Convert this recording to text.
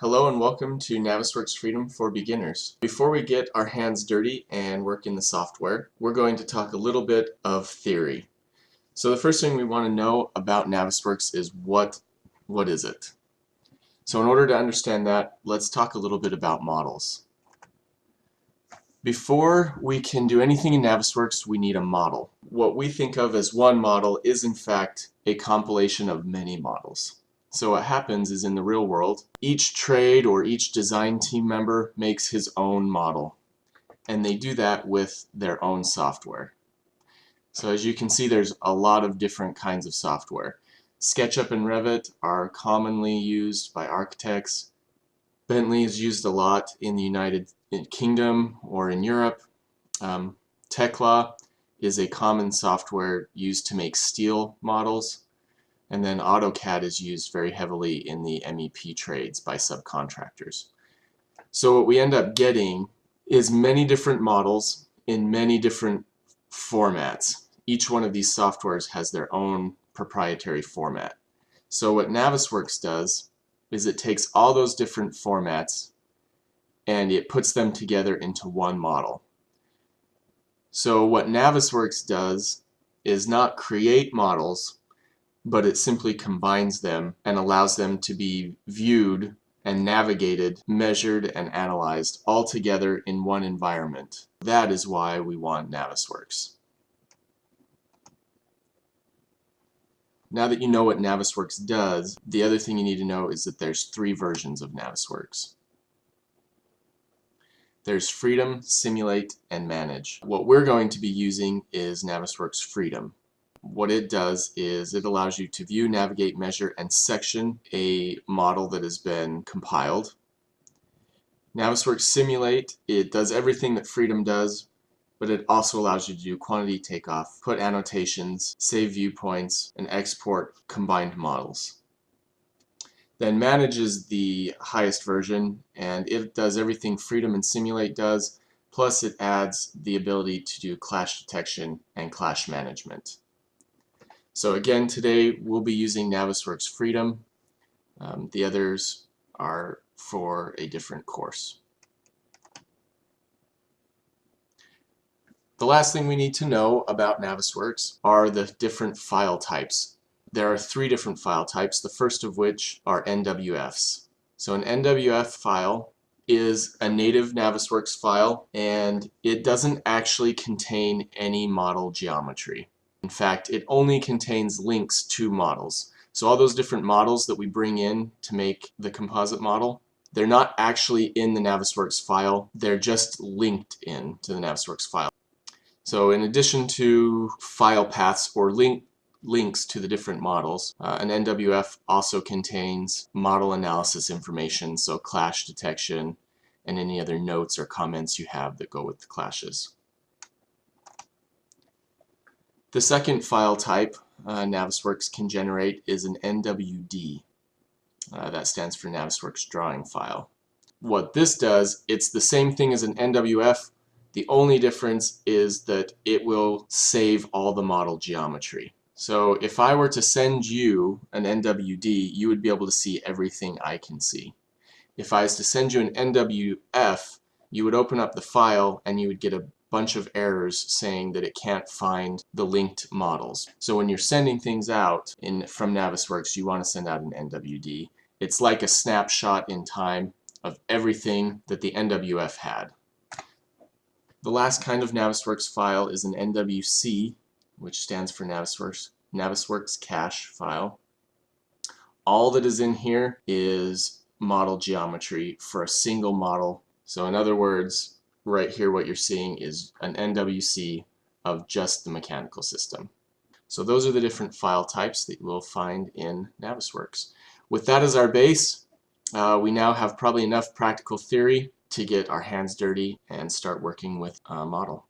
Hello and welcome to Navisworks Freedom for Beginners. Before we get our hands dirty and work in the software, we're going to talk a little bit of theory. So the first thing we want to know about Navisworks is what is it? So in order to understand that, let's talk a little bit about models. Before we can do anything in Navisworks, we need a model. What we think of as one model is in fact a compilation of many models. So what happens is in the real world, each trade or each design team member makes his own model, and they do that with their own software. So as you can see, there's a lot of different kinds of software. SketchUp and Revit are commonly used by architects. Bentley is used a lot in the United Kingdom or in Europe. Tekla is a common software used to make steel models. And then AutoCAD is used very heavily in the MEP trades by subcontractors. So what we end up getting is many different models in many different formats. Each one of these softwares has their own proprietary format. So what Navisworks does is it takes all those different formats and it puts them together into one model. So what Navisworks does is not create models, but it simply combines them and allows them to be viewed and navigated, measured, and analyzed all together in one environment. That is why we want Navisworks. Now that you know what Navisworks does, the other thing you need to know is that there's 3 versions of Navisworks. There's Freedom, Simulate, and Manage. What we're going to be using is Navisworks Freedom. What it does is it allows you to view, navigate, measure, and section a model that has been compiled. Navisworks Simulate, it does everything that Freedom does, but it also allows you to do quantity takeoff, put annotations, save viewpoints, and export combined models. Then Manage is the highest version, and it does everything Freedom and Simulate does, plus it adds the ability to do clash detection and clash management. So again, today we'll be using Navisworks Freedom. The others are for a different course. The last thing we need to know about Navisworks are the different file types. There are 3 different file types, the first of which are NWFs. So an NWF file is a native Navisworks file, and it doesn't actually contain any model geometry. In fact, it only contains links to models. So all those different models that we bring in to make the composite model, they're not actually in the Navisworks file, they're just linked in to the Navisworks file. So in addition to file paths or links to the different models, an NWF also contains model analysis information, so clash detection and any other notes or comments you have that go with the clashes. The second file type Navisworks can generate is an NWD. That stands for Navisworks Drawing File. What this does, it's the same thing as an NWF. The only difference is that it will save all the model geometry. So if I were to send you an NWD, you would be able to see everything I can see. If I was to send you an NWF, you would open up the file and you would get a bunch of errors saying that it can't find the linked models. So when you're sending things out from Navisworks, you want to send out an NWD. It's like a snapshot in time of everything that the NWF had. The last kind of Navisworks file is an NWC, which stands for Navisworks Cache file. All that is in here is model geometry for a single model. So in other words, right here what you're seeing is an NWC of just the mechanical system. So those are the different file types that you will find in Navisworks. With that as our base, we now have probably enough practical theory to get our hands dirty and start working with a model.